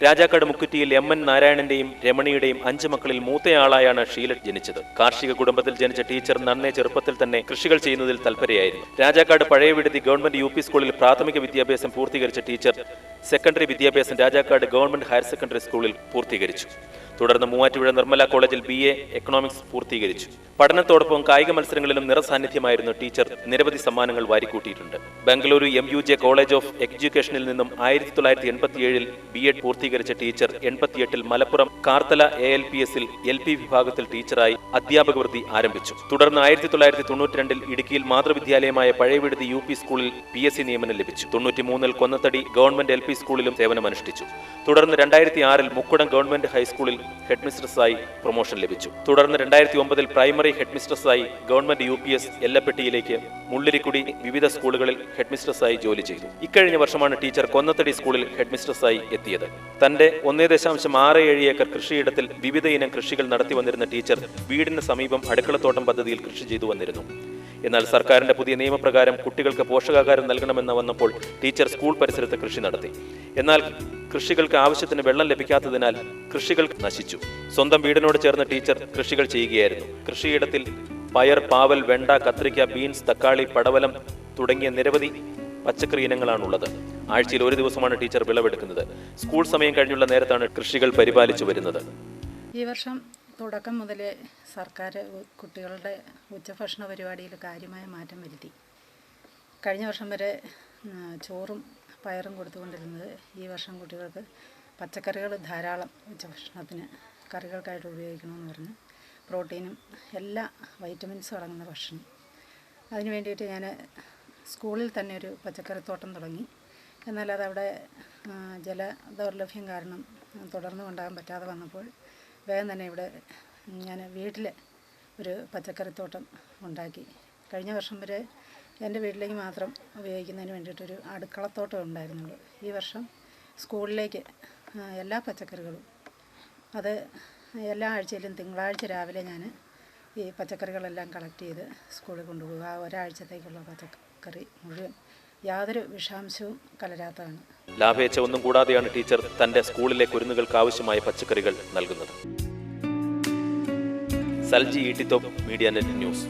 രാജാക്കാട് മുക്കുറ്റിയിൽ എം.എൻ. നാരായണന്റെയും രമണിയുടെയും 5 മക്കളിൽ മൂത്തയാളായാണ് ഷീല ജനിച്ചത്. കാർഷിക കുടുംബത്തിൽ ജനിച്ച ടീച്ചർ നന്നേ ചെറുപ്പത്തിൽ തന്നെ കൃഷികൾ ചെയ്യുന്നതിൽ തൽപരയായിരുന്നു. രാജാക്കാട് പഴയ വിടുതി ഗവൺമെന്റ് യു.പി. സ്കൂളിൽ പ്രാഥമിക വിദ്യാഭ്യാസം പൂർത്തീകരിച്ച ടീച്ചർ സെക്കൻഡറി വിദ്യാഭ്യാസം രാജാക്കാട് ഗവൺമെന്റ് ഹയർ സെക്കൻഡറി സ്കൂളിൽ പൂർത്തീകരിച്ചു. തുടർന്ന് മൂവാറ്റുപുഴ നിർമ്മല കോളേജിൽ BA എക്കണോമിക്സ് പൂർത്തീകരിച്ചു. പഠനത്തോടൊപ്പം കായിക മത്സരങ്ങളിലും നിറസാന്നിധ്യമായിരുന്നു ടീച്ചർ. നിരവധി സമ്മാനങ്ങൾ വാരിക്കൂട്ടിയിട്ടുണ്ട്. ബംഗളൂരു MUJ കോളേജ് ഓഫ് എഡ്യൂക്കേഷനിൽ നിന്നും 1987 B.Ed പൂർത്തീകരിച്ച ടീച്ചർ 88 മലപ്പുറം കാർത്തല ALPSൽ LP വിഭാഗത്തിൽ ടീച്ചറായി അധ്യാപക വൃത്തി ആരംഭിച്ചു. തുടർന്ന് 1992 ഇടുക്കിയിൽ മാതൃവിദ്യാലയമായ പഴയവിടുതി UP സ്കൂളിൽ PSC നിയമനം ലഭിച്ചു. 93 കൊന്നത്തടി ഗവൺമെന്റ് LP സ്കൂളിലും സേവനമനുഷ്ഠിച്ചു. തുടർന്ന് 2006 മുക്കുടം ഗവൺമെന്റ് ഹൈസ്കൂളിൽ ഹെഡ്മിസ്ട്രസായി പ്രൊമോഷൻ ലഭിച്ചു. തുടർന്ന് 2009 പ്രൈമറി ഹെഡ്മിസ്ട്രസായി ഗവൺമെന്റ് UPS എല്ലപ്പെട്ടിയിലേക്ക് മുള്ളിരിക്കുടി വിവിധ സ്കൂളുകളിൽ ഹെഡ്മിസ്ട്രസായി ജോലി ചെയ്തു. ഇക്കഴിഞ്ഞ വർഷമാണ് ടീച്ചർ കൊന്നത്തടി സ്കൂളിൽ ഹെഡ്മിസ്ട്രസായി എത്തിയത്. തന്റെ 1.67 ഏക്കർ കൃഷിയിടത്തിൽ വിവിധ ഇനം കൃഷികൾ നടത്തി വന്നിരുന്ന ടീച്ചർ വീടിന് സമീപം അടുക്കളത്തോട്ടം പദ്ധതിയിൽ കൃഷി ചെയ്തു വന്നിരുന്നു. എന്നാൽ സർക്കാരിന്റെ പുതിയ നിയമപ്രകാരം കുട്ടികൾക്ക് പോഷകാഹാരം നൽകണമെന്ന് വന്നപ്പോൾ ടീച്ചർ സ്കൂൾ പരിസരത്ത് കൃഷി നടത്തി. എന്നാൽ കൃഷികൾക്ക് ആവശ്യത്തിന് വെള്ളം ലഭിക്കാത്തതിനാൽ കൃഷികൾ നശിച്ചു. സ്വന്തം വീടിനോട് ചേർന്ന് ടീച്ചർ കൃഷികൾ ചെയ്യുകയായിരുന്നു. കൃഷിയിടത്തിൽ പയർ, പാവൽ, വെണ്ട, കത്രിക്ക, ബീൻസ്, തക്കാളി, പടവലം തുടങ്ങിയ നിരവധി പച്ചക്കറി ഇനങ്ങളാണുള്ളത്. ആഴ്ചയിൽ ഒരു ദിവസമാണ് ടീച്ചർ വിളവെടുക്കുന്നത്. സ്കൂൾ സമയം കഴിഞ്ഞുള്ള നേരത്താണ് കൃഷികൾ പരിപാലിച്ചു വരുന്നത്. ഈ വർഷം തുടക്കം മുതലേ സർക്കാർ കുട്ടികളുടെ ഉച്ചഭക്ഷണ പരിപാടിയിൽ കാര്യമായ മാറ്റം വരുത്തി. കഴിഞ്ഞ വർഷം വരെ ചോറും പയറും കൊടുത്തുകൊണ്ടിരുന്നത് ഈ വർഷം കുട്ടികൾക്ക് പച്ചക്കറികൾ ധാരാളം ഉച്ചഭക്ഷണത്തിന് കറികൾക്കായിട്ട് ഉപയോഗിക്കണമെന്ന് പറഞ്ഞ് പ്രോട്ടീനും എല്ലാ വൈറ്റമിൻസും അടങ്ങുന്ന ഭക്ഷണം. അതിന് വേണ്ടിയിട്ട് ഞാൻ സ്കൂളിൽ തന്നെ ഒരു പച്ചക്കറിത്തോട്ടം തുടങ്ങി. എന്നാൽ അതവിടെ ജല ദൗർലഭ്യം കാരണം തുടർന്ന് കൊണ്ടുപോകാൻ പറ്റാതെ വന്നപ്പോൾ വേഗം തന്നെ ഇവിടെ ഞാൻ വീട്ടിൽ ഒരു പച്ചക്കറിത്തോട്ടം ഉണ്ടാക്കി. കഴിഞ്ഞ വർഷം വരെ എൻ്റെ വീട്ടിലേക്ക് മാത്രം ഉപയോഗിക്കുന്നതിന് വേണ്ടിയിട്ടൊരു അടുക്കളത്തോട്ടം ഉണ്ടായിരുന്നുള്ളൂ. ഈ വർഷം സ്കൂളിലേക്ക് എല്ലാ പച്ചക്കറികളും അത് എല്ലാ ആഴ്ചയിലും തിങ്കളാഴ്ച രാവിലെ ഞാൻ ഈ പച്ചക്കറികളെല്ലാം കളക്ട് ചെയ്ത് സ്കൂളിൽ കൊണ്ടുപോകുക. ആ ഒരാഴ്ചത്തേക്കുള്ള പച്ചക്കറി മുഴുവൻ യാതൊരു വിഷാംശവും കലരാത്തതാണ്. ലാഭേച്ഛ ഒന്നും കൂടാതെയാണ് ടീച്ചർ തന്റെ സ്കൂളിലെ കുരുന്നുകൾക്ക് ആവശ്യമായ പച്ചക്കറികൾ നൽകുന്നത്. Salji Eettithoppu, media net news.